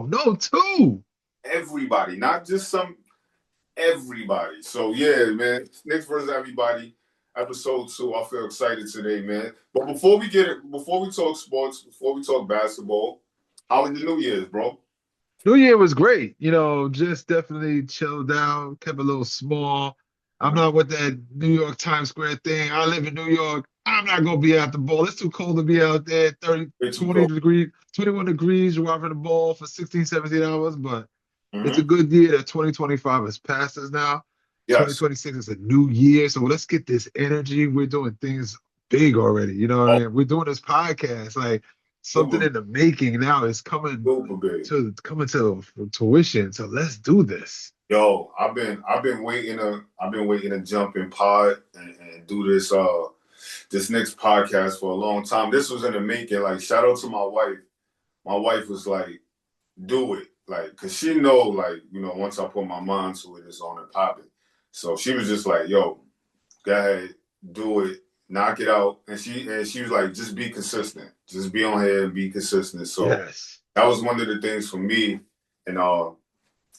No, two. Everybody, not just some. Everybody. So yeah, man. Knicks versus everybody. Episode 2. I feel excited today, man. But before we talk sports, before we talk basketball, how was your New Year's, bro? New Year was great. Just definitely chilled out, kept a little small. I'm Mhm. not with that New York Times Square thing. I live in New York. I'm not gonna be at the ball. It's too cold to be out there, 30, Way too 20 cold. degrees, 21 degrees, driving the ball for 16, 17 hours. But it's a Hmm. good year that 2025 has passed us now. Yes. 2026 is a new year. So let's get this energy. We're doing things big already. You know what I Oh, mean? We're doing this podcast. Like something super, in the making now is coming super big. to tuition. So let's do this. Yo, I've been waiting to jump in pod and do this next podcast for a long time. This was in the making. Like, shout out to my wife. My wife was like, do it. Like, cause she know, like, once I put my mind to it, it's on and popping. So she was just like, yo, go ahead, do it, knock it out. And she was like, just be consistent. Just be on here and be consistent. So Yes. that was one of the things for me. And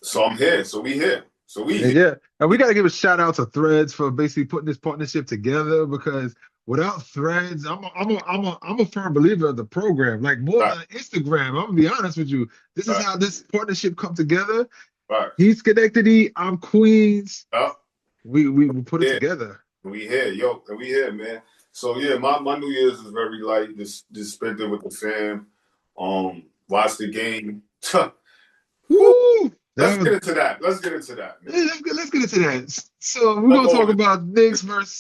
so I'm here. So we here. So we And here. yeah, and we got to give a shout out to Threads for basically putting this partnership together because without Threads, I'm a firm believer of the program. Like more Right, than Instagram, I'm gonna be honest with you. This is right, how this partnership come together. right. He's Schenectady, I'm Queens. Yeah, We put it yeah. together. We here, yo, and we here, man. So yeah, my New Year's is very light. Just spent it with the fam. Watched the game. Whew. Woo! Let's That was get into that. Let's get into that, man. let's get into that. So we're Let's gonna go talk over about Knicks versus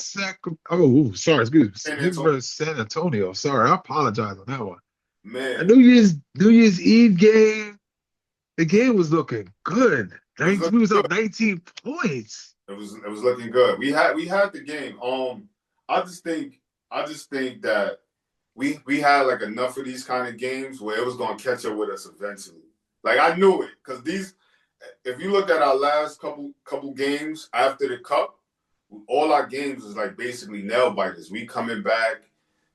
sorry, excuse San me. Knicks Antonio, versus San Antonio. Sorry, I apologize on that one. A man. New Year's Eve game. The game was looking good. It was looking We was good. up 19 points. It was looking good. We had the game. I just think that we had like enough of these kind of games where it was gonna catch up with us eventually. Like I knew it because these. If you look at our last couple games after the cup, all our games was like basically nail biters. We coming back,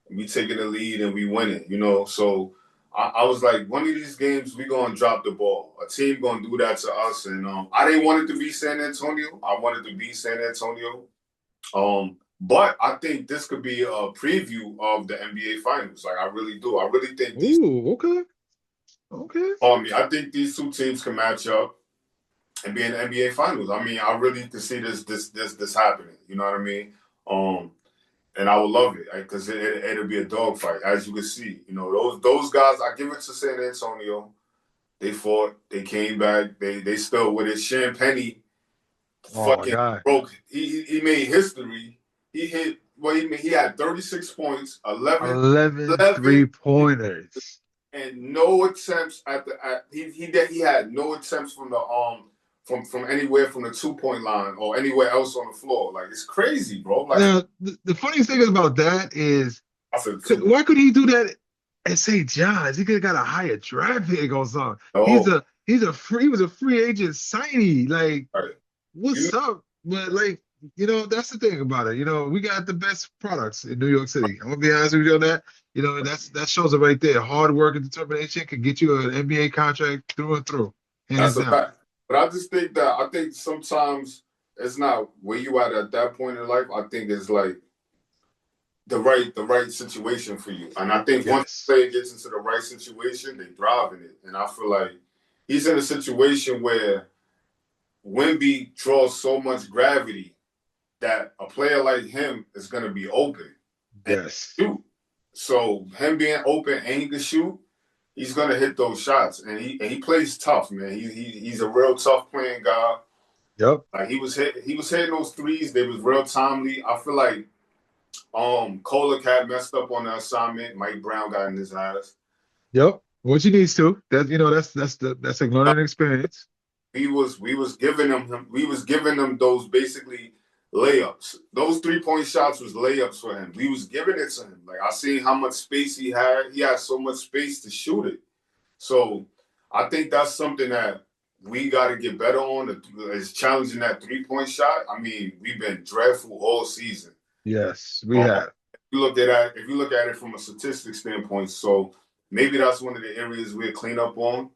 we taking the lead, and we winning. So I was like, one of these games we gonna drop the ball. A team gonna do that to us, and I didn't want it to be San Antonio. I wanted to be San Antonio. But I think this could be a preview of the NBA Finals. Like I really do. I really think these. Ooh, okay. Okay. I think these two teams can match up and be in the NBA Finals. I mean, I really can see this happening. You know what I mean? And I would love it because it'll be a dogfight, as you can see. Those guys. I give it to San Antonio. They fought. They came back. They still with it. Champagne Oh my fucking God. broke. He made history. He hit. Well, he had 36 points, 11 11 3-pointers. and no attempts he had no attempts from the from anywhere from the 2 point line or anywhere else on the floor. Like it's crazy, bro. Like Now, the funniest thing about that is, I said 2 point. why could he do that at St. John's? He could have got a higher draft pick or something. No, He was a free agent signee. Like, right. You know, what's up? But like, that's the thing about it. We got the best products in New York City. I'm gonna be honest with you on that. That shows it right there. Hard work and determination can get you an NBA contract through and through, hands that's a down. fact. But I think sometimes it's not where you at that point in life. I think it's like the right situation for you. And I think once Yes. the player gets into the right situation, they thrive in it. And I feel like he's in a situation where Wemby draws so much gravity that a player like him is going to be open and Yes. shoot. So him being open and he can shoot, he's going to hit those shots. And he plays tough, man. He's a real tough playing guy. Yep. Like he was hitting those threes. They was real timely. I feel like Kolak messed up on the assignment. Mike Brown got in his ass. Yep. What you needs to. That's a learning experience. We was giving him those basically layups. Those 3 point shots was layups for him. We was giving it to him. Like I seen how much space he had. He had so much space to shoot it. So I think that's something that we got to get better on. Is challenging that 3 point shot. I mean, we've been dreadful all season. Yes, we Um, have. if you look at it from a statistics standpoint, so maybe that's one of the areas we'll clean up on.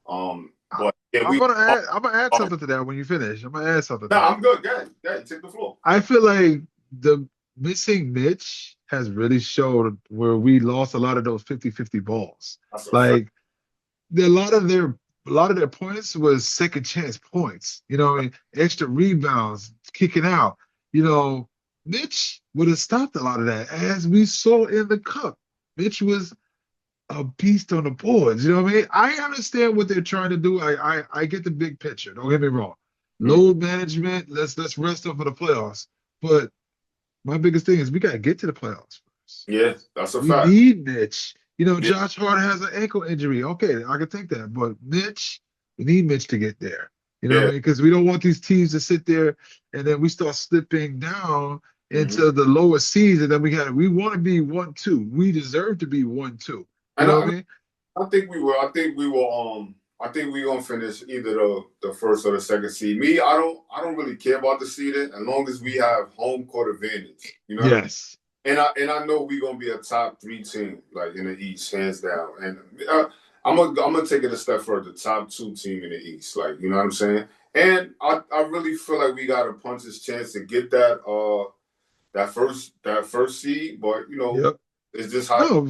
But yeah, I'm gonna add something to that when you finish. I'm gonna add something to No, that. I'm good. Go ahead. Go ahead. Take the floor. I feel like the missing Mitch has really showed where we lost a lot of those 50-50 balls. That's a fact. Like a lot of their points was second chance points. You know, and extra rebounds, kicking out. You know, Mitch would have stopped a lot of that, as we saw in the cup. Mitch was a beast on the boards. You know what I mean? I understand what they're trying to do. I get the big picture. Don't get me wrong. Mhm. Load management. Let's rest up for the playoffs. But my biggest thing is we gotta get to the playoffs first. Yeah, that's a We fact. need Mitch. You know, Yeah, Josh Hart has an ankle injury. Okay, I can take that. But Mitch, we need Mitch to get there. You know what I yeah. mean? Because we don't want these teams to sit there and then we start slipping down hmm into the lower seeds, and then we want to be 1-2. We deserve to be 1-2. You And know what I mean? I think we will. I think we will. I think we're gonna finish either the first or the second seed. Me, I don't really care about the seeding as long as we have home court advantage. You know what I mean? Yes. And I know we're gonna be a top three team, like in the East, hands down. And I'm gonna take it a step further, top two team in the East, like you know what I'm saying. And I really feel like we got a puncher's chance to get that first seed, but Yep. it's just how. No,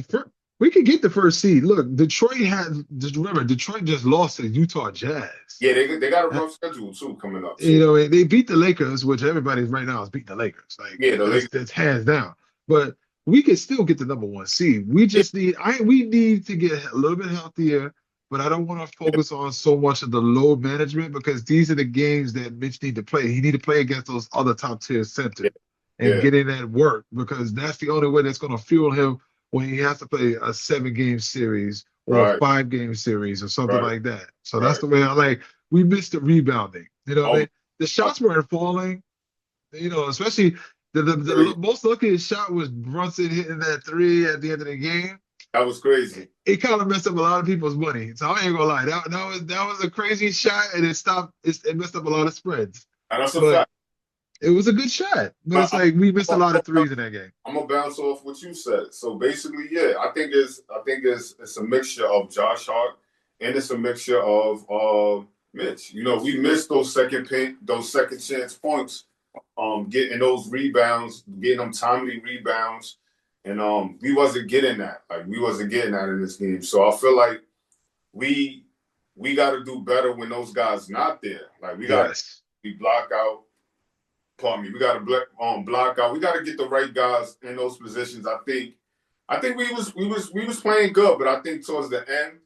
we could get the first seed. Look, Detroit has just remember Detroit just lost to Utah Jazz. Yeah, they got a rough schedule too coming up You too. know, they beat the Lakers, which everybody right now is beating the Lakers. Like Yeah, the that's Lakers. that's hands down. But we can still get the number one seed. We Yeah, just we need to get a little bit healthier, but I don't want to focus on so much of the load management because these are the games that Mitch need to play. He need to play against those other top tier yeah, centers and yeah. getting that work because that's the only way that's going to fuel him when he has to play a 7 game series or a Right, 5 game series or something right, like that. So that's right. the way I like. We missed the rebounding. You know what I Oh, mean? The shots weren't falling, especially the crazy. most luckiest shot was Brunson hitting that three at the end of the game. That was crazy. It kind of messed up a lot of people's money. So I ain't gonna lie, that was a crazy shot, and it messed up a lot of spreads. And that's a But fact. it was a good shot. But it's I, like we missed a I'm, lot of I'm, threes in that game. I'm gonna bounce off what you said. So basically, yeah, I think it's a mixture of Josh Hart and it's a mixture of Mitch. We missed those second chance points, getting those rebounds, getting them timely rebounds, and we wasn't getting that. Like we wasn't getting that in this game. So I feel like we we got to do better when those guys not there. Like Yes. we block out. Pardon me. We got to block out. We got to get the right guys in those positions. I think we was playing good, but I think towards the end,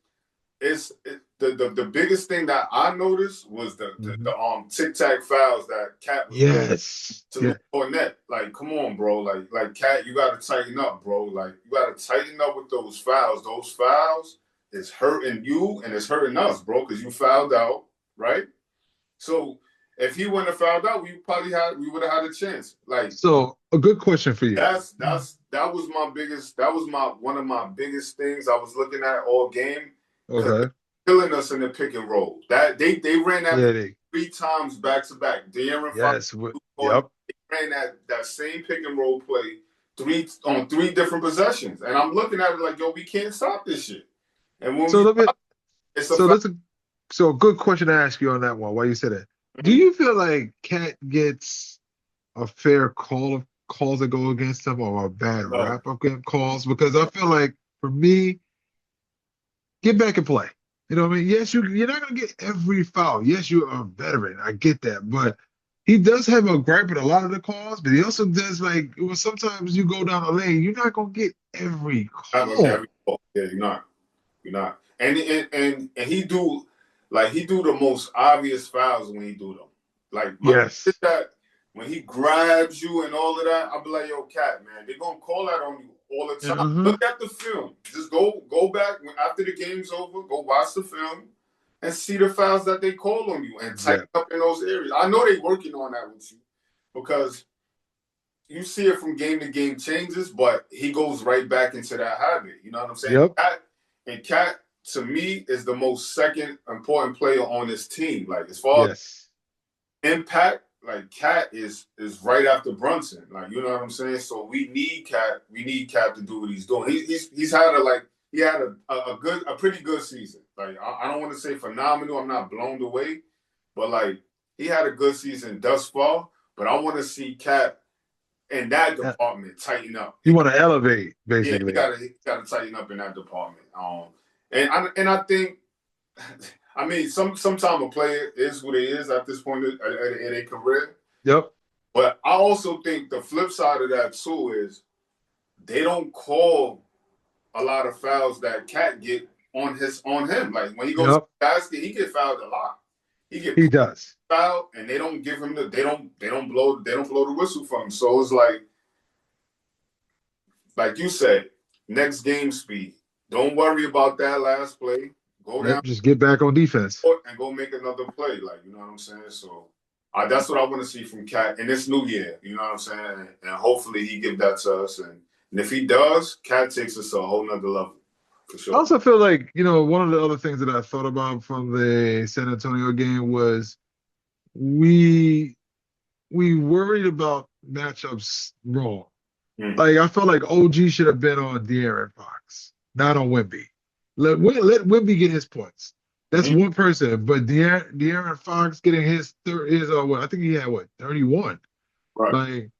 the biggest thing that I noticed was Mhm. the tic tac fouls that Cat was doing Yes. to Luke Yeah. Cornett. Like, come on, bro. Like Cat, you got to tighten up, bro. Like, you got to tighten up with those fouls. Those fouls is hurting you and it's hurting us, bro, because you fouled out, right? So if he wouldn't have fouled out, we would have had a chance. Like So a good question for you. that was my one of my biggest things I was looking at all game because Okay. killing us in the pick and roll. That they ran that Yeah. 3 times back to back. De'Aaron Fox Yes. on Yep. they ran that same pick and roll play three different possessions, and I'm looking at it like, yo, we can't stop this shit. And when So we let me. stop, it's a So fact. that's a good question to ask you on that one. Why you said that? Do you feel like Cat gets a fair call of calls that go against him or a bad No, rap of calls? Because I feel like for me, get back and play. You know what I mean? Yes, you're not gonna get every foul. Yes, you're a veteran. I get that, but he does have a gripe with a lot of the calls, but he also does like sometimes you go down the lane, you're not gonna get every not gonna get every call. ball. Yeah, you're not. You're not. And he do the most obvious fouls when he do them. Like Yes. that when he grabs you and all of that, I'll be like, yo, Cat, man, they're gonna call that on you all the time. Hmm. Look at the film. Just go back after the game's over, go watch the film and see the fouls that they call on you and tighten Yeah. up in those areas. I know they're working on that with you because you see it from game to game changes, but he goes right back into that habit. You know what I'm saying? Yep. Cat to me is the most second important player on this team. Like as far as Yes. impact, like Cat is right after Brunson. Like you know what I'm saying? So we need Cat. We need Cat to do what he's doing. He's had he had a pretty good season. Like I don't want to say phenomenal. I'm not blown away, but like he had a good season thus far. But I want to see Cat in that department tighten up. You want to elevate, Yeah, basically. he gotta tighten up in that department. And I think, I mean, sometimes a player is who they is at this point in their career. Yep. But I also think the flip side of that too is they don't call a lot of fouls that Cat get on him. Like when he goes to the basket, he get fouled a lot. He does. Fouled, and they don't give him they don't blow the whistle for him. So it's like you said, next game speed. Don't worry about that last play. Go down, just get back on defense and go make another play. Like, you know what I'm saying? So that's what I want to see from Cat in this new year. You know what I'm saying? And hopefully he give that to us. And if he does, Cat takes us to a whole nother level. For sure. I also feel like, one of the other things that I thought about from the San Antonio game was we worried about matchups wrong. Like, I felt like OG should have been on De'Aaron Fox, not on Wemby. Let Wemby get his points. That's one person. But De'Aaron Fox getting his I think he had 31. Right. Like,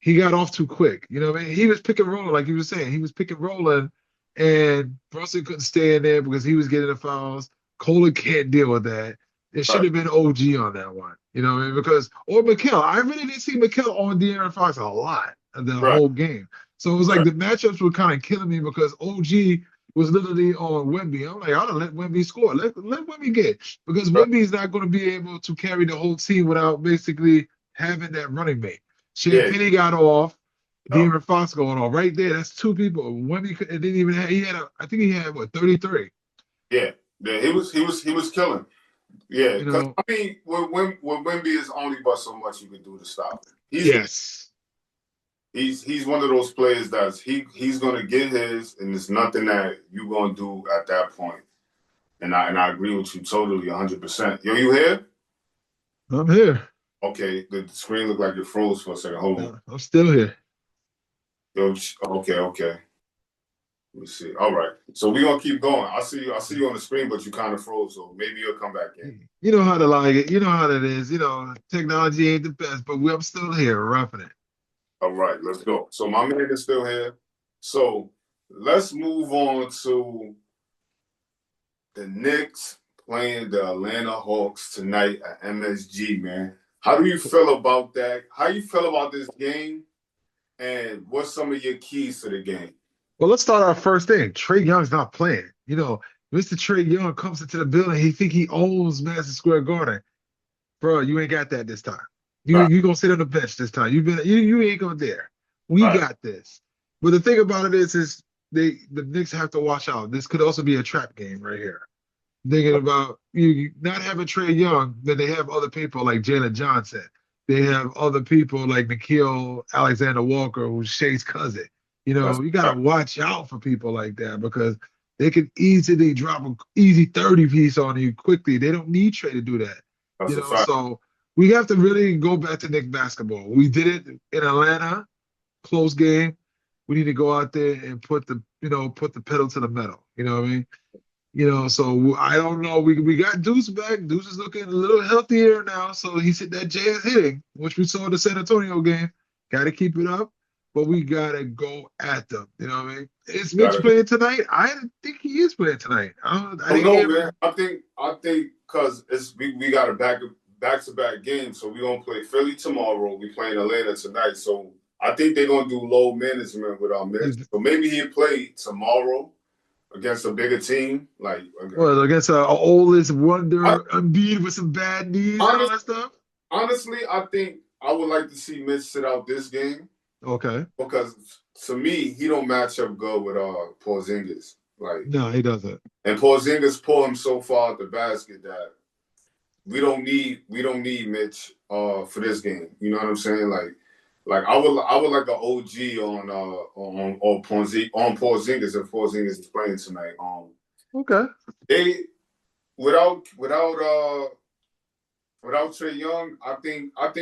he got off too quick. You know what I mean? He was pick and rolling, like he was saying. He was pick and rolling, and Brunson couldn't stay in there because he was getting the fouls. Kohler can't deal with that. It should have been OG on that one. You know what I mean? Or Mikal. I really didn't see Mikal on De'Aaron Fox a lot the whole game. So it was like the matchups were kind of killing me because OG was literally on Wemby. I'm like, I don't let Wemby score. Let Wemby get. Because Wemby's not going to be able to carry the whole team without basically having that running mate. Penny got off. De'Aaron Fox going off. Right there, that's two people. Wemby didn't even have, I think he had 33. Yeah, he was killing. Yeah, because I mean, when Wemby is only but so much you can do to stop him. He's one of those players that's he's gonna get his, and there's nothing that you're gonna do at that point. And I agree with you totally 100%. Yo, you here? I'm here. Okay, the screen looked like it froze for a second. Hold on. I'm still here. Yo, okay. Let me see. All right. So we're gonna keep going. I see you on the screen, but you kind of froze, so maybe you'll come back in. You know how to like it. You know how that is. Technology ain't the best, but I'm still here, roughing it. All right, let's go. So my man is still here. So let's move on to the Knicks playing the Atlanta Hawks tonight at MSG, man. How do you feel about that? How you feel about this game? And what's some of your keys to the game? Well, let's start our first thing. Trae Young's not playing. Mr. Trae Young comes into the building. He think he owns Madison Square Garden. Bro, you ain't got that this time. You gonna sit on the bench this time. You ain't gonna dare. We got this. But the thing about it is the Knicks have to watch out. This could also be a trap game right here. Thinking about you not having Trae Young, then they have other people like Jalen Johnson. They have other people like Nickeil Alexander-Walker, who's Shay's cousin. You gotta watch out for people like that because they can easily drop an easy 30 piece on you quickly. They don't need Trae to do that. So we have to really go back to Knicks basketball. We did it in Atlanta, close game. We need to go out there and put the pedal to the metal. You know what I mean? So I don't know. We got Deuce back. Deuce is looking a little healthier now. So that Jay is hitting, which we saw in the San Antonio game. Got to keep it up, but we got to go at them. You know what I mean? Is Mitch playing tonight? I think he is playing tonight. I don't know, man. I think because we got a back-to-back game, so we're going to play Philly tomorrow. We playing Atlanta tonight. So I think they're going to do low management with our Mitch. So maybe he'll play tomorrow against a bigger team. Against an oldest wonder, Embiid with some bad knees and all that stuff? Honestly, I think I would like to see Mitch sit out this game. Okay. Because to me, he don't match up good with Porzingis. No, he doesn't. And Porzingis pull him so far at the basket that we don't need Mitch for this game. You know what I'm saying? Like I would like an OG on Porzingis if Porzingis is playing tonight. Okay. They without Trae Young, I think I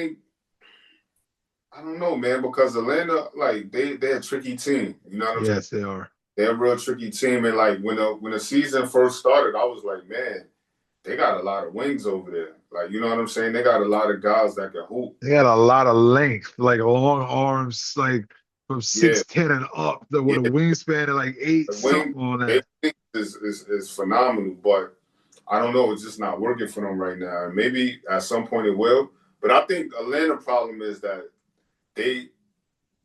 don't know, man, because Atlanta, they're a tricky team. You know what I'm saying? Yes, they are. they're a real tricky team. And like when the season first started, I was like, man, they got a lot of wings over there. Like, you know what I'm saying? They got a lot of guys that can hoop. They got a lot of length, like long arms, like from Yeah, 6'10" and up, with yeah. a wingspan of like eight The wing something on they that. think is phenomenal, but I don't know. It's just not working for them right now. And maybe at some point it will. But I think Atlanta problem is that they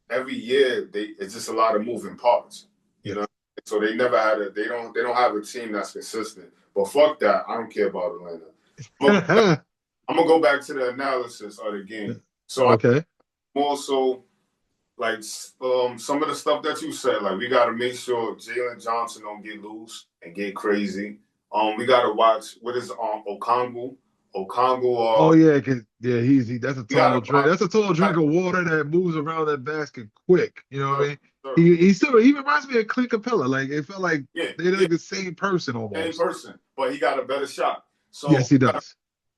every year it's just a lot of moving parts. You Yeah. know, so they never had a they don't have a team that's consistent. But fuck that. I don't care about Atlanta. I'm gonna, I'm gonna go back to the analysis of the game. So I Okay. more so like some of the stuff that you said, like we got to make sure Jalen Johnson don't get loose and get crazy. We got to watch what is Okongwu. Oh Okongwu. yeah, yeah, that's a We got tall to drink. watch. That's a tall Got drink of water that moves around that basket quick. You know what I mean? to, He reminds me of Clint Capella. Like it felt like yeah, they're yeah, like the same person same almost. person, but he got a better shot. Yes, So he does.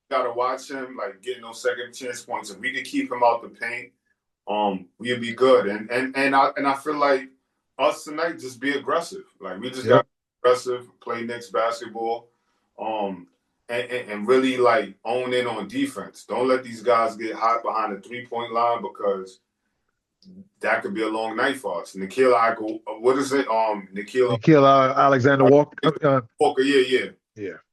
got to watch him like getting those second chance points. If we could keep him out the paint, we'll be good. And I feel like us tonight just be aggressive. Like we just got Yep. to be aggressive, play Knicks basketball, um, and really like own in on defense. Don't let these guys get hot behind the 3-point line because that could be a long night for us. Nikhil, what is it? Nikhil Nikhil Alexander Walker. Walker. Yeah,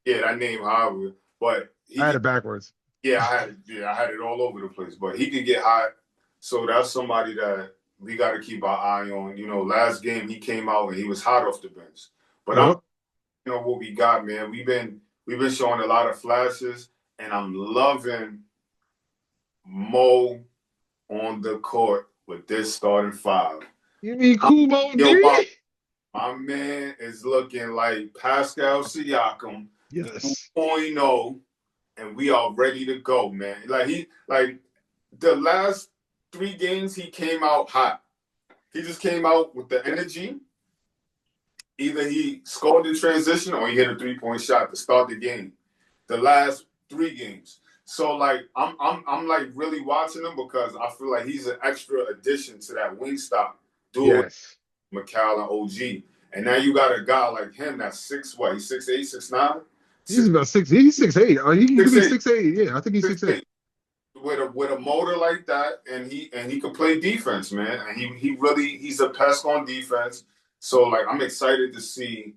Yeah, that name, however, but I had he it backwards. I had it all over the place. But he can get hot. So that's somebody that we got to keep our eye on. You know, last game he came out and he was hot off the bench. But I'm Yep. you know what we got, man. We've been showing a lot of flashes, and I'm loving Mo on the court with this starting five. You mean My, Kubo yo, my, D? my man is looking like Pascal Siakam Yes. 2.0, and we are ready to go, man. Like the last 3 games, he came out hot. He just came out with the energy. Either he scored in transition or he hit a 3-point shot to start the game. The last 3 games. So like I'm like really watching him because I feel like he's an extra addition to that wing stop duo with Yes. McCall and OG. And now you got a guy like him that's what? He's 6'8", 6'9", He's about six. He's 6'8". He could be 6'8", 6'8". Yeah, I think he's 6'8". 6'8". With a motor like that, and he could play defense, man. And he's a pest on defense. So like I'm excited to see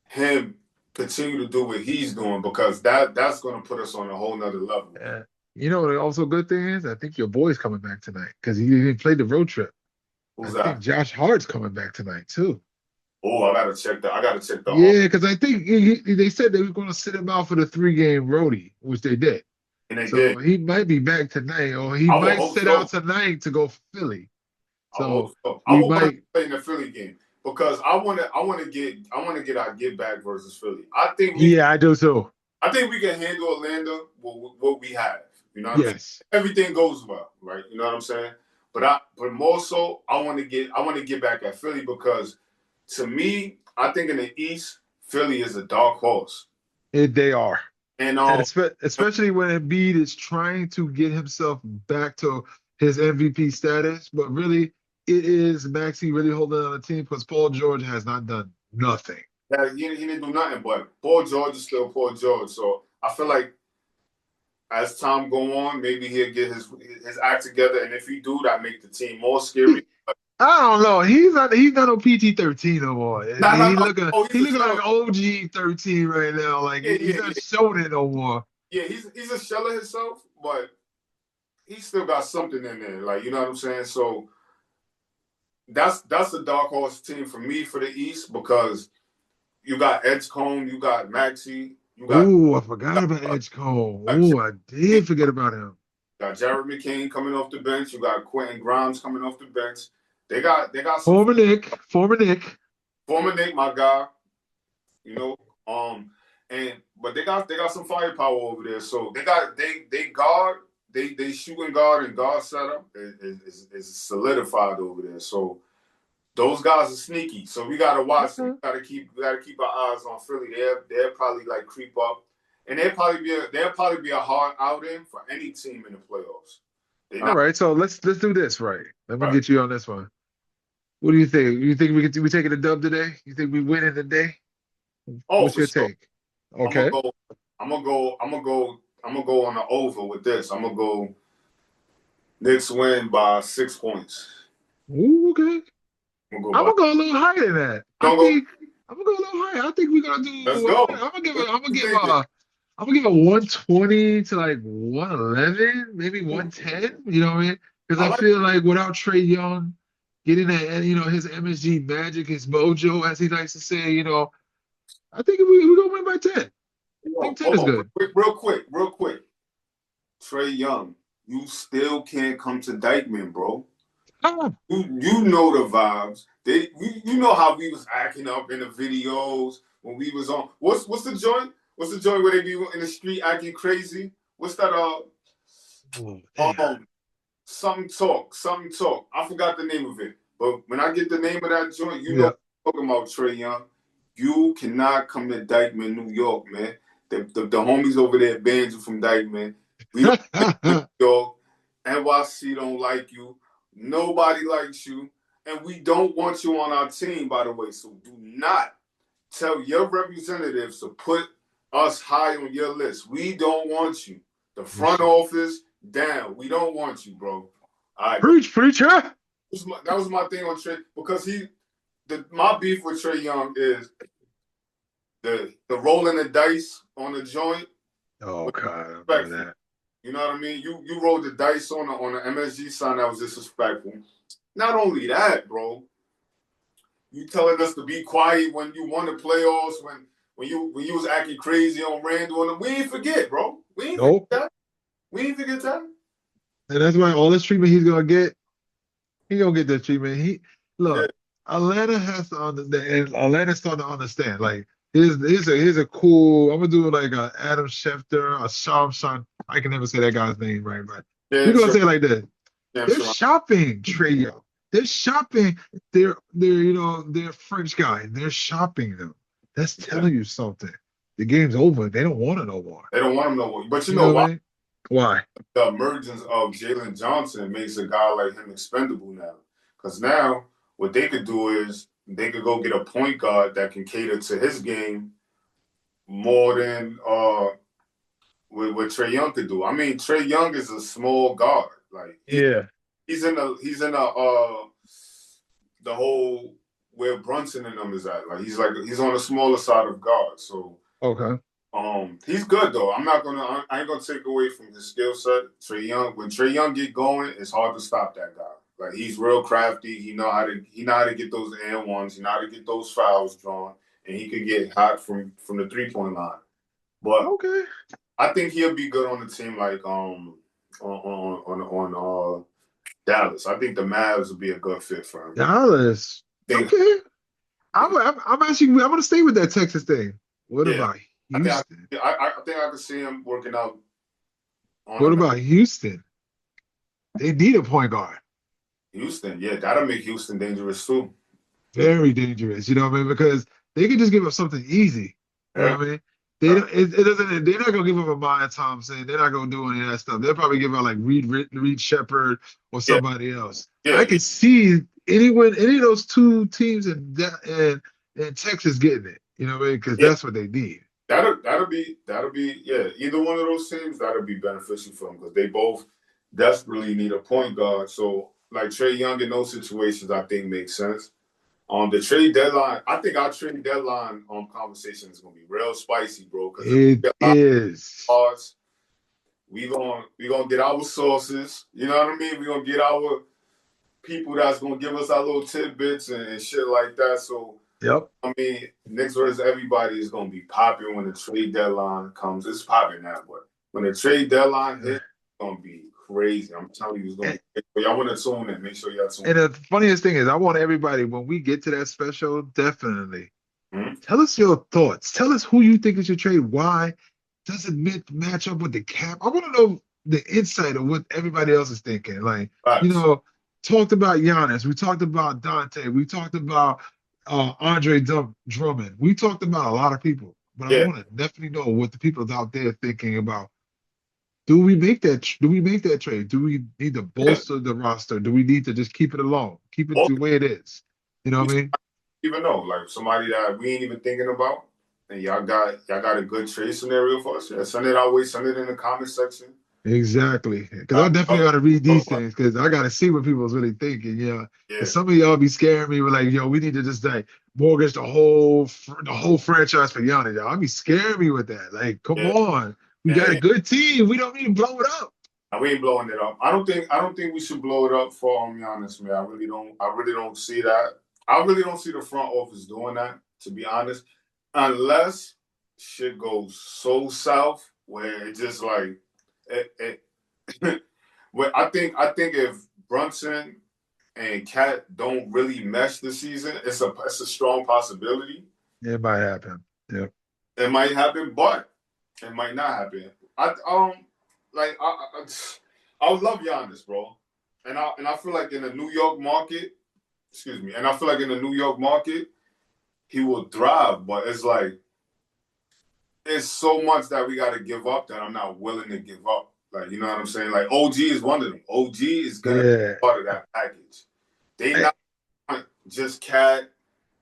him continue to do what he's doing because that's going to put us on a whole nother level. Yeah. You know what also good thing is? I think your boy's coming back tonight because he didn't play the road trip. I Who's think that? Josh Hart's coming back tonight too. Oh, I gotta check that. I gotta check the Yeah, because I think they said they were going to sit him out for the 3-game roadie, which they did. and they So did. he might be back tonight, or he I will might hope sit out so. tonight to go Philly. I will hope So so. I we will want to might. play in the Philly game because I want to get our get back versus Philly. Yeah, I do too. I think we can handle Orlando with what we have. You know what I'm saying? Yes. Everything goes well, right? You know what I'm saying? But more so, I want to get back at Philly because to me, I think in the East, Philly is a dark horse. They are. And And especially when Embiid is trying to get himself back to his MVP status, but really it is Maxey really holding on the team because Paul George has not done nothing. he didn't do nothing, but Paul George is still Paul George. So I feel like as time go on, maybe he'll get his act together, and if he do, that make the team more scary. I don't know. He's not on PG-13 no more. No, no, He no. looking Oh, he he's a looking shell. like OG 13 right now. Like Yeah, he's yeah, not yeah, showing it no more. yeah. He's a shell of himself, but he still got something in there. Like you know what I'm saying. So that's a dark horse team for me for the East because you got Edgecombe, you got Maxey, you got Oh, I forgot about Edgecombe. got Oh, I did forget about him. Jared McCain coming off the bench. You got Quentin Grimes coming off the bench. They got some Former Nick. former Nick, my guy. You know, but they got some firepower over there. So they guard they shooting guard and guard setup is solidified over there. So those guys are sneaky. So we gotta watch them. Okay. We gotta keep our eyes on Philly. They'll probably like creep up, and they'll probably be a hard outing for any team in the playoffs. They All not right, so let's do this right. Let me right. get you on this one. What do you think? You think we taking a dub today? You think we win in the day? Oh, What's for your sure. take? I'm gonna Okay. go. I'm gonna go. I'm gonna go. I'm gonna go on the over with this. I'm gonna go Knicks win by 6 points. Ooh, okay. I'm gonna go I'm by. gonna go a little higher than that. I Don't go. think I'm gonna go a little higher. I think we're gonna Let's do. go. I'm gonna give a. What I'm gonna you give thinking? a. I'm gonna give a 120 to like 111, maybe Ooh, 110. You know what I mean? Because I I like. feel like without Trey Young getting that, his MSG magic, his mojo, as he likes to say, I think we're gonna win by 10. I think 10 Hold is on, good. real quick. Trey Young, you still can't come to Dykeman, bro. Ah, You know the vibes. You know how we was acting up in the videos when we was on. What's the joint? What's the joint where they be in the street acting crazy? What's that? oh, damn. Something talk. I forgot the name of it. But when I get the name of that joint, you know Yeah. what I'm talking about, Trey Young. You cannot come to Dykeman, New York, man. The homies over there banned you from Dykeman. We don't like New York. NYC don't like you. Nobody likes you. And we don't want you on our team, by the way. So do not tell your representatives to put us high on your list. We don't want you. The front office, down. We don't want you, bro. All right, but Preach, preacher. that was my thing on Trey because my beef with Trey Young is the rolling the dice on the joint. Oh God, I remember Respectful. that. You know what I mean? You rolled the dice on the MSG sign that was disrespectful. Not only that, bro, you telling us to be quiet when you won the playoffs, when you was acting crazy on Randall and them. We ain't forget, bro. We ain't forget Nope. that. We ain't forget that. And that's why all this treatment he's gonna get, he gonna get the treatment. Yeah. Look, Atlanta has to understand, and Atlanta's starting to understand. Like, here's a cool. I'm gonna do like a Adam Schefter, a Sharp Son. I can never say that guy's name right, but we're Damn gonna sure. say it like this. Damn They're sure. shopping Trey Young. They're shopping their French guy. They're shopping them. That's Yeah. telling you something. The game's over. They don't want it no more. They don't want him no more. But you You know know what why? I mean? Why? The emergence of Jalen Johnson makes a guy like him expendable now. Because now what they could do is they could go get a point guard that can cater to his game more than what Trey Young could do. I mean, Trey Young is a small guard. Like Yeah. he's in the whole where Brunson and them is at. He's on the smaller side of guard. So Okay. he's good though. I ain't gonna take away from his skill set. When Trey Young get going, it's hard to stop that guy. Like he's real crafty. He know how to get those and ones. He know how to get those fouls drawn, and he could get hot from the 3-point line. But Okay. I think he'll be good on the team like on Dallas. I think the Mavs would be a good fit for him. Dallas. Think, Okay. I'm actually I'm gonna stay with that Texas thing. What yeah, about I think Houston? I think I could see him working out on What a about Houston? They need a point guard. Houston. Yeah, that'll make Houston dangerous too. Very dangerous. You know what I mean? Because they can just give up something easy. You know Yeah. what I mean? They don't. It doesn't. They're not gonna give up a Maya Thompson. They're not gonna do any of that stuff. They'll probably give out like Reed Shepard or Yeah, somebody else. yeah, I can see any of those two teams in Texas getting it. You know what I mean? Because yeah. that's what they need. That'll be yeah. Either one of those teams that'll be beneficial for them because they both desperately need a point guard. So like Trey Young in those situations, I think makes sense. The trade deadline, I think our trade deadline conversation is gonna be real spicy, bro. Because it's It gonna be a lot is. of odds. We gonna get our sources. You know what I mean? We gonna get our people that's gonna give us our little tidbits and shit like that. So Yep. I mean, Knicks versus everybody is going to be popping when the trade deadline comes. It's popping now, but when the trade deadline hits, it's going to be crazy. I'm telling you, it's going to And, be crazy. But y'all want to tune in. Make sure y'all tune and the funniest thing is, I want everybody when we get to that special, definitely in. Hmm? tell us your thoughts. Tell us who you think is your trade. Why does it match up with the cap? I want to know the insight of what everybody else is thinking. Like, you Facts. know, talked about Giannis. We talked about Dante. We talked about Andre Drummond. We talked about a lot of people. But I Yeah. want to definitely know what the people out there thinking about. Do we make that trade? Do we need to Yeah. bolster the roster? Do we need to just keep it alone? Keep it All, the way it is? You know what I mean? Even know, like somebody that we ain't even thinking about, and y'all got a good trade scenario for us. Yeah, send it our way. Send it in the comment section. Exactly. Because I definitely got to read these things because I got to see what people's really thinking. Yeah. Yeah, Because some of y'all be scaring me with like, yo, we need to just like mortgage the whole franchise for Giannis. Y'all be scaring me with that. Like, come yeah, on, we got a yeah. good team. We don't need to blow it up. We ain't blowing it up. I don't think we should blow it up for Giannis, man. I really don't see that. I really don't see the front office doing that, to be honest, unless shit goes so south where it just like it well, I think if Brunson and Cat don't really mesh this season, it's a strong possibility. It might happen. Yeah. It might happen, but it might not happen. Like I love Giannis, bro, and I feel like in the New York market, excuse me, and I feel like in the New York market he will thrive, but it's like it's so much that we got to give up that I'm not willing to give up. Like, you know what I'm saying? Like, OG is one of them. OG is gonna be Yeah. part of that package. They Hey, not want just Cat,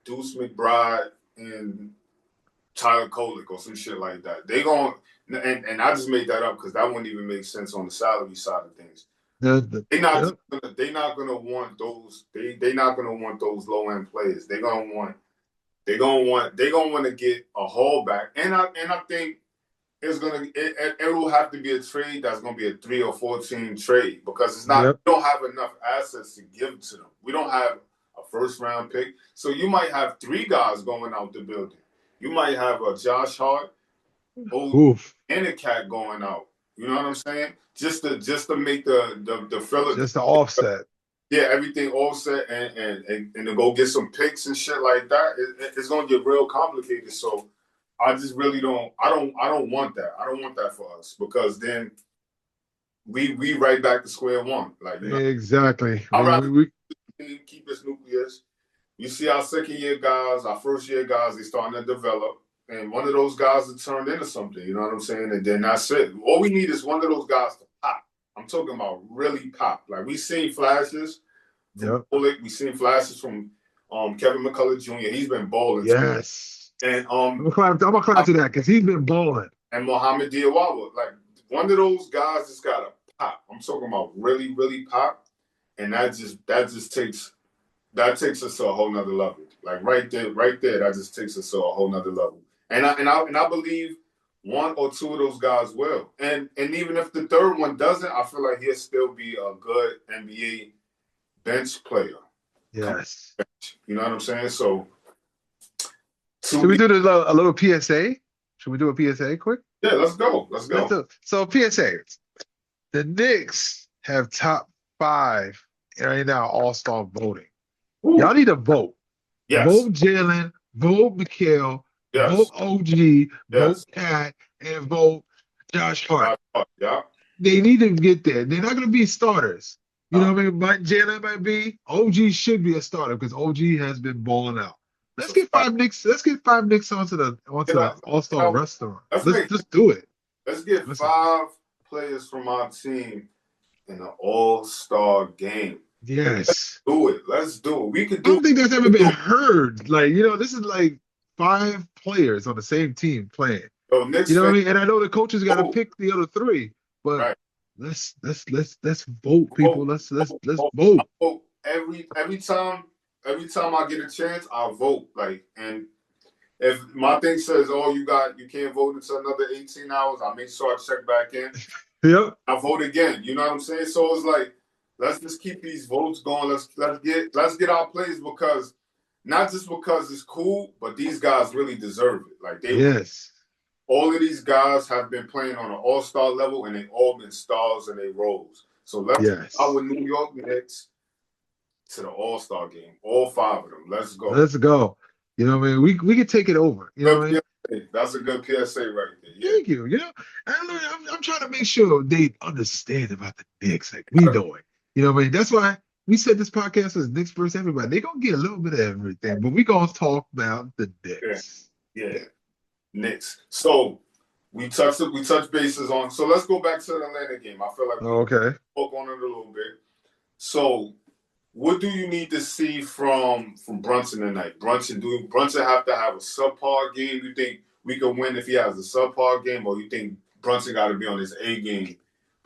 Deuce McBride, and Tyler Kolek or some shit like that. They gon' and I just made that up because that wouldn't even make sense on the salary side of things. They not yep. they not gonna want those. They not gonna want those low end players. They gonna want to get a haul back. And I think it will have to be a trade that's gonna be a 3 or 4 team trade because it's not Yep. we don't have enough assets to give to them. We don't have a first round pick. So you might have 3 guys going out the building. You might have a Josh Hart, Oof. and a Cat going out. You know what I'm saying? Just to make the filler, Just the offset. yeah, everything all set and to go get some picks and shit like that. It's gonna get real complicated. So I just really don't. I don't want that. I don't want that for us because then we right back to square one. Like, you know, Exactly. I'd rather We keep this nucleus. You see our second year guys, our first year guys, they starting to develop. And one of those guys that turned into something, you know what I'm saying? And then that's it. All we need is one of those guys to pop. I'm talking about really pop. Like we seen flashes from Yep. Bullock, we seen flashes from Kevin McCullough Jr. He's been balling. Yes. And I'm gonna climb to that because he's been balling. and Mohamed Diawara. Like one of those guys just gotta pop. I'm talking about really, really pop. And that takes us to a whole nother level. Like right there, that just takes us to a whole nother level. And I believe one or two of those guys will. And even if the third one doesn't, I feel like he'll still be a good NBA bench player. Yes. You know what I'm saying? So Should we do a little PSA? Should we do a PSA quick? yeah, let's go. Let's Let's go. do. So PSA. The Knicks have top 5 right now All-Star voting. Ooh, Y'all need to vote. yes. Vote Jalen, vote Mikhail, vote Yes. OG, vote Yes. Cat, and vote Josh Hart. Yeah. They need to get there. They're not going to be starters. You know No. what I mean? Jalen might be. OG should be a starter because OG has been balling out. Let's So get 5 Knicks. Let's get 5 Knicks onto the All-Star know, restaurant. let's Let's make just do it. let's get Listen. 5 players from our team in an all-star game. Yes. Do it. Let's do it. We could I do don't think that's ever it. been heard. Like, this is like 5 players on the same team playing. Yo, Knicks You know what I fans, mean? And I know the coaches got to vote. pick the other 3, but Right. let's vote, people. Vote. Let's Vote. I vote. vote. Every time I get a chance, I'll vote. Like, and if my thing says, "Oh, you can't vote until another 18 hours," I make sure I check back in. Yep. I vote again. You know what I'm saying? So it's like, let's just keep these votes going. Let's get our plays because not just because it's cool, but these guys really deserve it. Like Yes. all of these guys have been playing on an all-star level, and they all been stars in their roles. So let's Yes. our New York Knicks to the All-Star game. All 5 of them. Let's go. Let's go. You know what I mean? We can take it over. You know what I mean? That's a good PSA right there. Yeah. Thank you. I'm trying to make sure they understand about the Knicks like we know it. You know what I mean? That's why we said this podcast is Knicks versus everybody. They're gonna get a little bit of everything, but we gonna talk about the Knicks. Yeah. Knicks. So we touched bases on. So let's go back to the Atlanta game. I feel like we Okay. spoke on it a little bit. So what do you need to see from Brunson tonight? Brunson have to have a subpar game? You think we could win if he has a subpar game, or you think Brunson got to be on his A game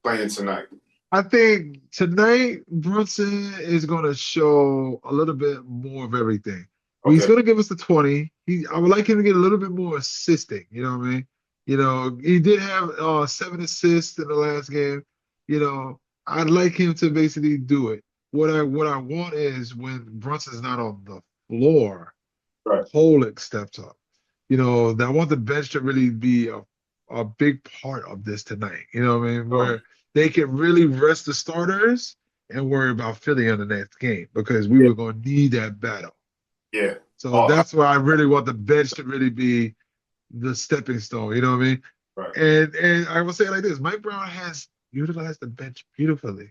playing tonight? I think tonight Brunson is going to show a little bit more of everything. He's Okay. going to give us the 20. I would like him to get a little bit more assisting. You know what I mean? You know, he did have 7 assists in the last game. You know, I'd like him to basically do it. What I want is when Brunson's not on the floor, Right. Pollock steps up. You know, I want the bench to really be a big part of this tonight. You know what I mean? Oh, Where they can really rest the starters and worry about Philly on the next game because we yeah. were going to need that battle. Yeah. So Oh, that's why I really want the bench to really be the stepping stone. You know what I mean? right. And I will say it like this: Mike Brown has utilized the bench beautifully.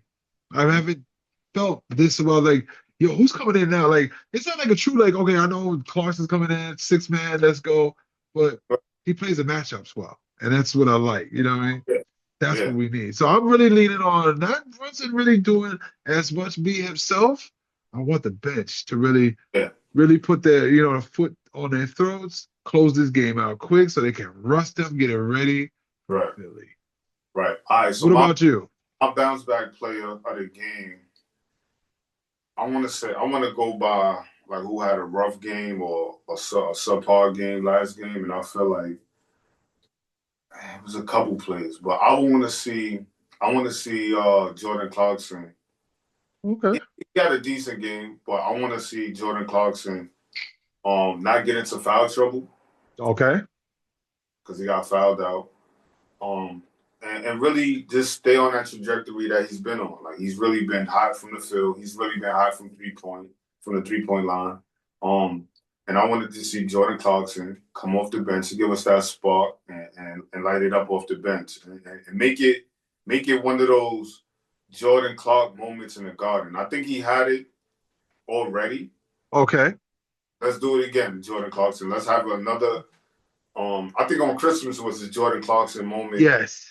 I haven't felt this about like, yo, who's coming in now? Like, it's not like a true like, okay, I know Clarkson's coming in, 6 man, let's go, but he plays the matchups well, and that's what I like. You know what I mean? Yeah. That's Yeah. what we need. So I'm really leaning on not Brunson really doing as much be himself. I want the bench to Yeah. really put their, a foot on their throats, close this game out quick so they can rust them, get it ready for Right. Philly. Right. All right. So What about you? my bounce back player of the game, I want to go by like who had a rough game or a subpar game last game, and I feel like it was a couple plays, but I want to see Jordan Clarkson. Okay. He got a decent game, but I want to see Jordan Clarkson not get into foul trouble Okay. because he got fouled out. Um, and really just stay on that trajectory that he's been on. Like he's really been hot from the field. He's really been hot from the 3 point line. And I wanted to see Jordan Clarkson come off the bench to give us that spark and light it up off the bench and make it one of those Jordan Clark moments in the Garden. I think he had it already. Okay. Let's do it again, Jordan Clarkson. Let's have another. I think on Christmas was the Jordan Clarkson moment. Yes.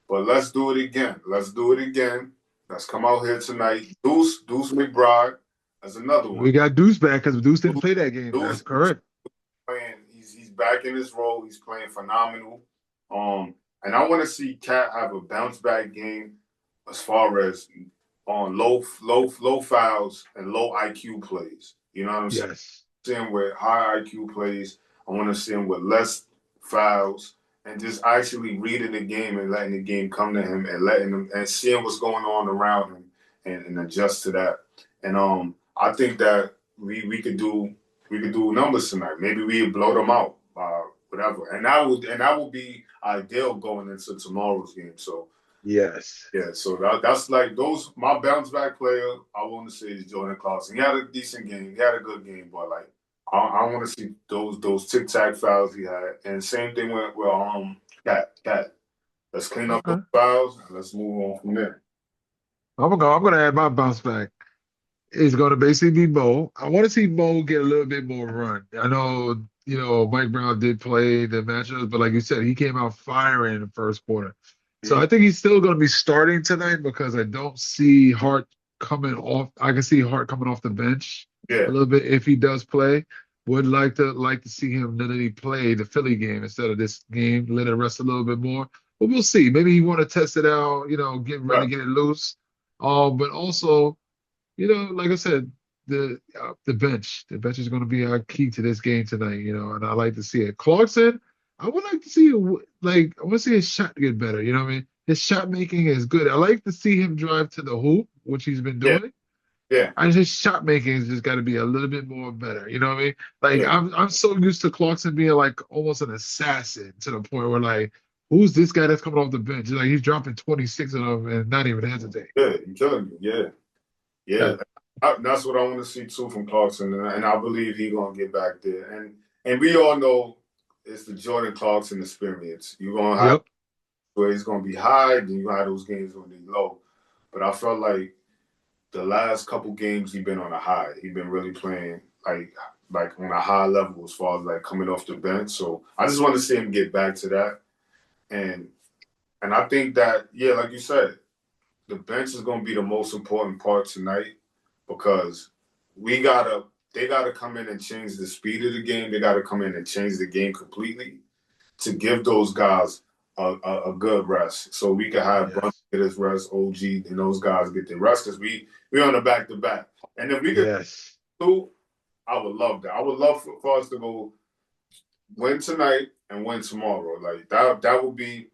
But let's do it again. Let's do it again. Let's come out here tonight. Deuce McBride. That's another one. We got Deuce back because Deuce didn't play that game. Deuce, That's correct. playing. He's back in his role. He's playing phenomenal. And I want to see Cat have a bounce back game as far as on low fouls and low IQ plays. You know what I'm saying? Yes. See him with high IQ plays. I want to see him with less fouls and just actually reading the game and letting the game come to him and letting him and seeing what's going on around him and adjust to that. And I think that we could do numbers tonight. Maybe we blow them out, whatever. And that would be ideal going into tomorrow's game. So yes. yeah, so that's like those my bounce back player. I want to say is Jordan Clarkson. He had a decent game. He had a good game, but like I want to see those tic tac fouls he had. And same thing with Cat. Let's clean up those fouls and let's move on from there. I'm gonna add my bounce back. It's gonna basically be Mo. I want to see Mo get a little bit more run. I know, Mike Brown did play the matchups, but like you said, he came out firing in the first quarter. So I think he's still gonna be starting tonight because I don't see Hart coming off. I can see Hart coming off the bench a little bit if he does play. Would like to see him literally play the Philly game instead of this game, let it rest a little bit more. But we'll see. Maybe he want to test it out, get ready, get it loose. But also, like I said, the bench is going to be our key to this game tonight. And I like to see it. Clarkson, I would like to see I want to see his shot get better. You know what I mean? His shot making is good. I like to see him drive to the hoop, which he's been doing. Yeah. And his shot making has just got to be a little bit more better. You know what I mean? Like I'm so used to Clarkson being like almost an assassin to the point where like, who's this guy that's coming off the bench? Like he's dropping 26 of them and not even hesitate. Yeah, you're killing me. Yeah. That's what I want to see too from Clarkson, and I believe he's gonna get back there. And we all know it's the Jordan Clarkson experience. You're gonna have where he's gonna be high, then you gonna have those games gonna be low. But I felt like the last couple games he's been on a high. He's been really playing like on a high level as far as like coming off the bench. So I just want to see him get back to that. And I think that like you said, the bench is gonna be the most important part tonight. because they gotta come in and change the speed of the game. They gotta come in and change the game completely to give those guys a good rest, so we can have Brunson get his rest, OG, and those guys get their rest because we on the back to back. And if we could do, I would love that. I would love for us to go win tonight and win tomorrow. Like that would be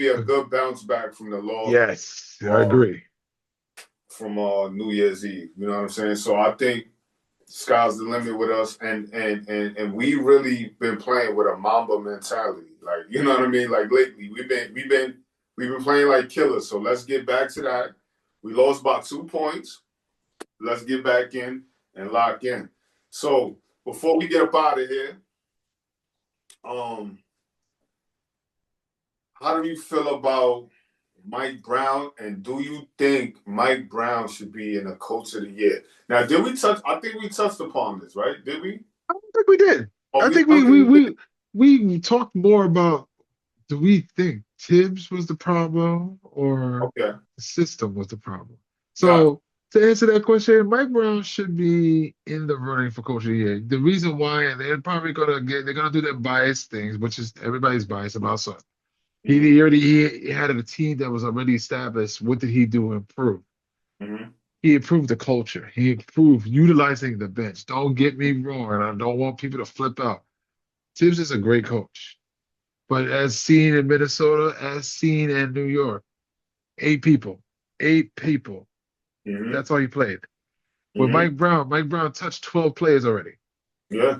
a good bounce back from the loss. Yes, I agree. From New Year's Eve, you know what I'm saying? So I think sky's the limit with us, and we really been playing with a Mamba mentality. Like, you know what I mean? Like lately, we've been playing like killers. So let's get back to that. We lost by 2 points. Let's get back in and lock in. So before we get up out of here, how do you feel about Mike Brown, and do you think Mike Brown should be in the Coach of the Year? Now, did we touch? I think we touched upon this, right? Did we? I don't think we did. Oh, I think we talked more about, do we think Tibbs was the problem or the system was the problem? So to answer that question, Mike Brown should be in the running for Coach of the Year. The reason why, and they're probably they're gonna do their bias things, which is everybody's biased about something. He had a team that was already established. What did he do to improve? He improved the culture. He improved utilizing the bench. Don't get me wrong, and I don't want people to flip out. Tibbs is a great coach. But as seen in Minnesota, as seen in New York, 8 people. That's all he played. With Mike Brown touched 12 players already. Yeah.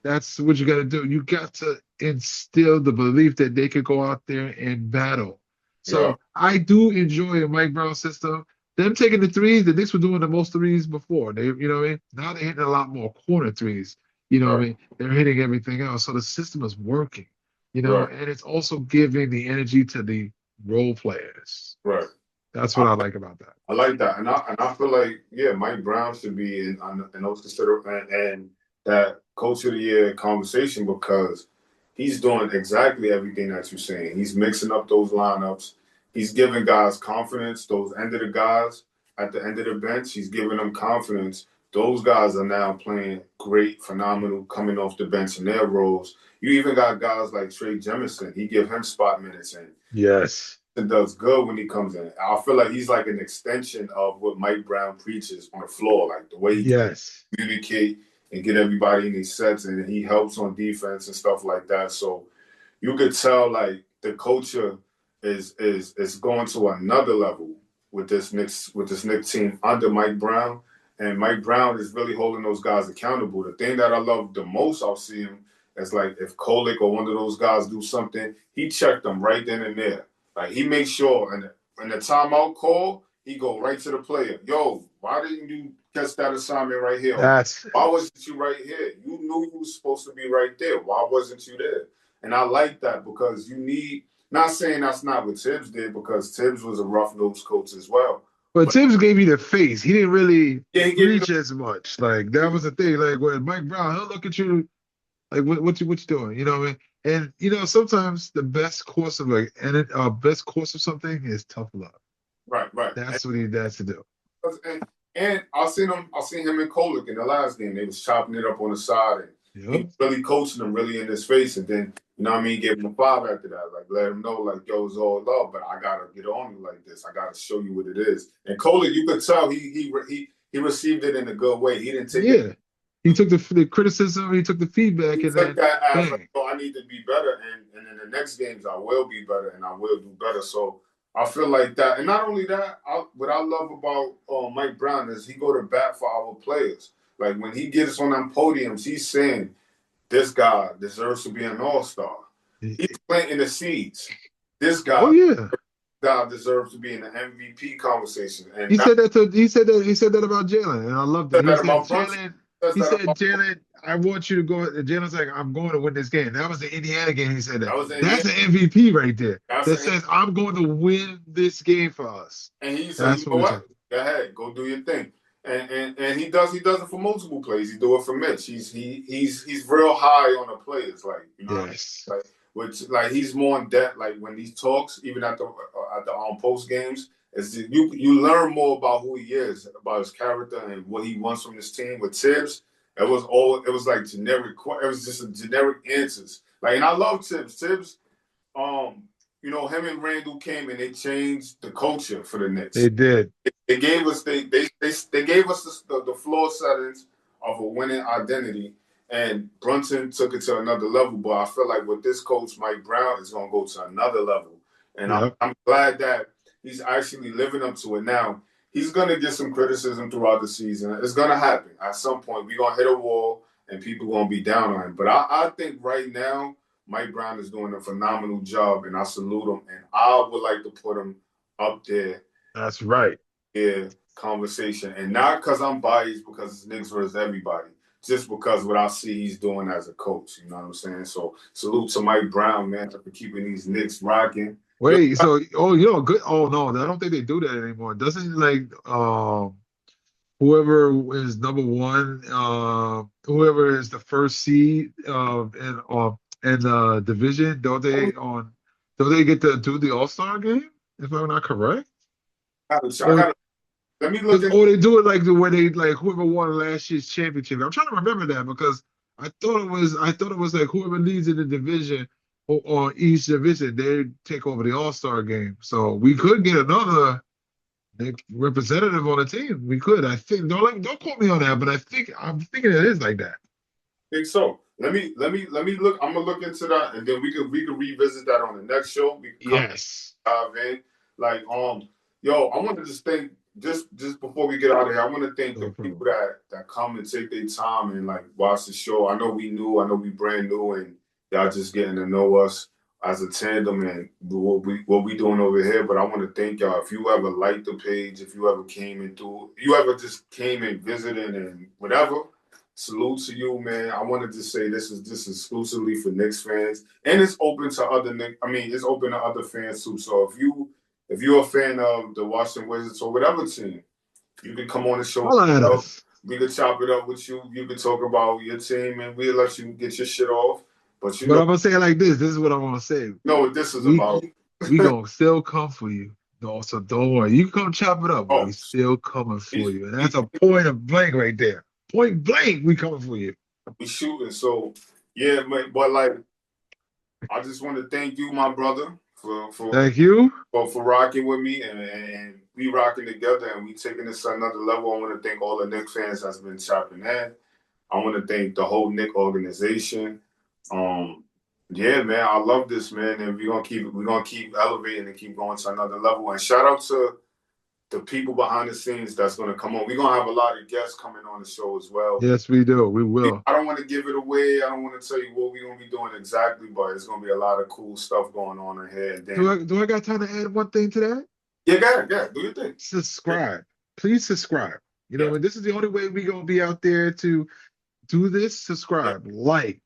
That's what you got to do. You got to instill the belief that they could go out there and battle. So I do enjoy a Mike Brown system. Them taking the threes, the Knicks were doing the most threes before. You know what I mean? Now they're hitting a lot more corner threes. You know what I mean? They're hitting everything else. So the system is working. You know, and it's also giving the energy to the role players. Right. That's what I like about that. I like that, and I feel like Mike Brown should be in those and that Coach of the Year conversation because he's doing exactly everything that you're saying. He's mixing up those lineups. He's giving guys confidence. Those end of the guys at the end of the bench, he's giving them confidence. Those guys are now playing great, phenomenal, coming off the bench in their roles. You even got guys like Trey Jemison. He give him spot minutes in. Yes. And does good when he comes in. I feel like he's like an extension of what Mike Brown preaches on the floor, like the way he can communicate and get everybody in these sets, and he helps on defense and stuff like that. So you could tell like the culture is going to another level with this Knicks team under Mike Brown, and Mike Brown is really holding those guys accountable. The thing that I love the most I'll see him is like if Kolek or one of those guys do something, he checked them right then and there. Like he makes sure, and in the timeout call, he go right to the player. Yo, why didn't you catch that assignment right here? Why wasn't you right here? You knew you was supposed to be right there. Why wasn't you there? And I like that because you need. Not saying that's not what Tibbs did because Tibbs was a rough-nosed coach as well. But Tibbs gave you the face. He didn't really reach as much. Like that was the thing. Like when Mike Brown, he'll look at you like, what you doing? You know what I mean? And you know, sometimes the best course of something is tough love. Right. That's what he has to do. And I seen him and Kolek in the last game. They was chopping it up on the side and he was really coaching them really in his face. And then, you know what I mean, gave him a 5 after that. Like let him know, like, yo, it's all love, but I gotta get on you like this. I gotta show you what it is. And Kolek, you could tell he received it in a good way. He didn't take it. He took the criticism, he took the feedback, and took that as like, oh, I need to be better, and in the next games I will be better and I will do better. So I feel like that, and not only that, what I love about Mike Brown is he go to bat for our players. Like when he gets on them podiums, he's saying this guy deserves to be an all-star. He's planting the seeds. This guy, deserves to be in the MVP conversation. And he said that about Jalen, and I love that. He said, Jalen, I want you to go. Jalen's like, I'm going to win this game. That was the Indiana game. He said that. That's an MVP right there. That says, I'm going to win this game for us. And he said, you know what? Go ahead, go do your thing. And he does it for multiple plays. He do it for Mitch. He's real high on the players, like, you know, like he's more in depth. Like when he talks, even at the post games, You learn more about who he is, about his character, and what he wants from this team. With Tibbs, it was like generic. It was just a generic answers. Like, and I love Tibbs. Tibbs, um, him and Randall came and they changed the culture for the Knicks. They did. They gave us they gave us the floor settings of a winning identity, and Brunson took it to another level. But I feel like with this coach, Mike Brown, is going to go to another level, and Yep. I'm glad that he's actually living up to it now. He's going to get some criticism throughout the season. It's going to happen at some point. We're going to hit a wall, and people are going to be down on him. But I think right now, Mike Brown is doing a phenomenal job, and I salute him. And I would like to put him up there. That's right. Yeah, conversation. And not because I'm biased, because it's Knicks versus everybody. Just because what I see he's doing as a coach. You know what I'm saying? So salute to Mike Brown, man, for keeping these Knicks rocking. Wait, so good. Oh no, I don't think they do that anymore. Doesn't whoever is number one, whoever is the first seed in the division, don't they get to do the All-Star game? If I'm not correct? Let me look at Or they do it like the way they like whoever won last year's championship. I'm trying to remember that because I thought it was like whoever leads in the division or each division, they take over the All-Star game. So we could get another representative on the team. We could. I think don't quote me on that, but I'm thinking it is like that. I think so. Let me look. I'm gonna look into that, and then we can revisit that on the next show. We can dive in. Like yo, I want to just thank just before we get out of here. I want to thank the people that come and take their time and like watch the show. I know we brand new, and y'all just getting to know us as a tandem and what we doing over here. But I want to thank y'all. If you ever liked the page, if you ever you ever just came and visited and whatever, salute to you, man. I wanted to say this is exclusively for Knicks fans, and it's open to it's open to other fans too. So if you're a fan of the Washington Wizards or whatever team, you can come on the show. We could chop it up with you. You can talk about your team, and we'll let you get your shit off. But I'm gonna say it like this. This is what I'm gonna say. You know what this is about. We gonna still come for you. No, so don't worry. You can come chop it up, but we still coming for you. And that's a point of blank right there. Point blank, we coming for you. We shooting. So yeah, but like I just want to thank you, my brother, for thank you for rocking with me and we rocking together and we taking this to another level. I want to thank all the Knicks fans that's been chopping in. I want to thank the whole Knicks organization. Yeah, man, I love this, man, and we're gonna keep elevating and keep going to another level. And shout out to the people behind the scenes that's gonna come on. We're gonna have a lot of guests coming on the show as well. Yes, we do. We will. I don't want to give it away. I don't want to tell you what we're gonna be doing exactly, but it's gonna be a lot of cool stuff going on in here. Do I got time to add one thing to that? Yeah, go ahead. Do your thing. Subscribe. Please subscribe. This is the only way we're gonna be out there to do this. Subscribe, like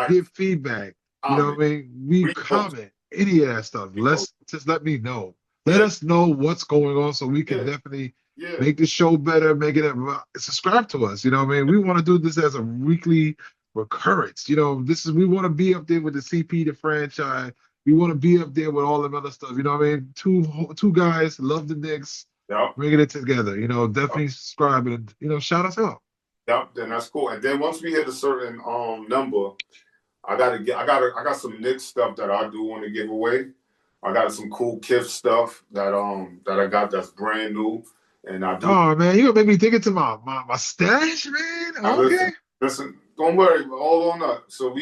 give feedback. You know what I mean? We comment any of that stuff. Just let me know. Let us know what's going on so we can definitely make the show better, make it subscribe to us. You know what I mean? We want to do this as a weekly recurrence. We want to be up there with the CP, the franchise. We want to be up there with all the other stuff. You know what I mean? Two guys love the Knicks, bringing it together. Definitely subscribe and shout us out. Yep, then that's cool. And then once we hit a certain number, I got some Knicks stuff that I do want to give away. I got some cool gift stuff that I got that's brand new, and I do. Oh man, you gonna make me dig into my stash, man? Okay. Listen, don't worry, all on up. So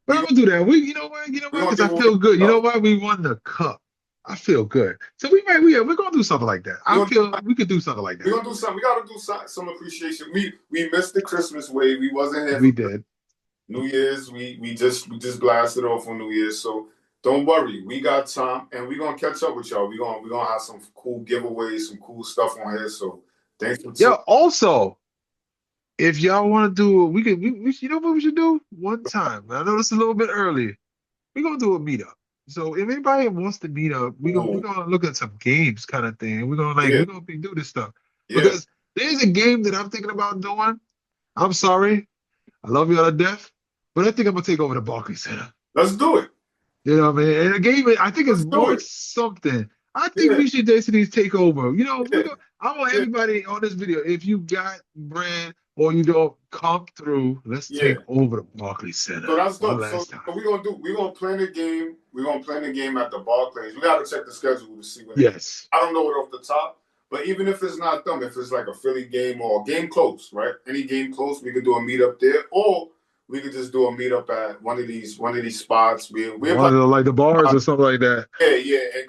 But I'm gonna do that. You know why? Because I feel good. You know why? We won the cup. I feel good. So we're gonna do something like that. I feel we could do something like that. We're gonna do something. We gotta do some appreciation. We missed the Christmas wave. We wasn't here. We did. New Year's, we just blasted off on New Year's. So don't worry, we got time, and we're gonna catch up with y'all. We're gonna have some cool giveaways, some cool stuff on here. So thanks for also, if y'all want to do, we you know what we should do one time. I know it's a little bit early. We're gonna do a meetup. So if anybody wants to meet up, we're gonna look at some games kind of thing. We're gonna do this stuff because there's a game that I'm thinking about doing. I'm sorry, I love y'all to death, but I think I'm gonna take over the Barclays Center. Let's do it. You know what I mean? And a game, I think it's more something. I think Yeah, we should basically take over. You know, yeah, I want yeah, everybody on this video. If you got brand or you don't come through, let's take yeah. over the Barclays Center So that's one dope. So, last time. so we're gonna plan the game. We're gonna plan the game at the Barclays. We gotta check the schedule to see when it is. Yes. I don't know it off the top, but even if it's not them, if it's like a Philly game or a game close, right? Any game close, we could do a meetup there, or we could just do a meetup at one of these spots. We're One of probably the like the bars or something like that. yeah, and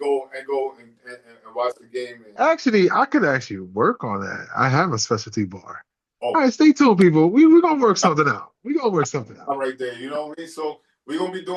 watch the game. And, Actually, I could actually work on that. I have a specialty bar. All oh, right, stay tuned, people. We're gonna work something out. We're gonna work something out. right there. You know what I mean? So we're gonna be doing.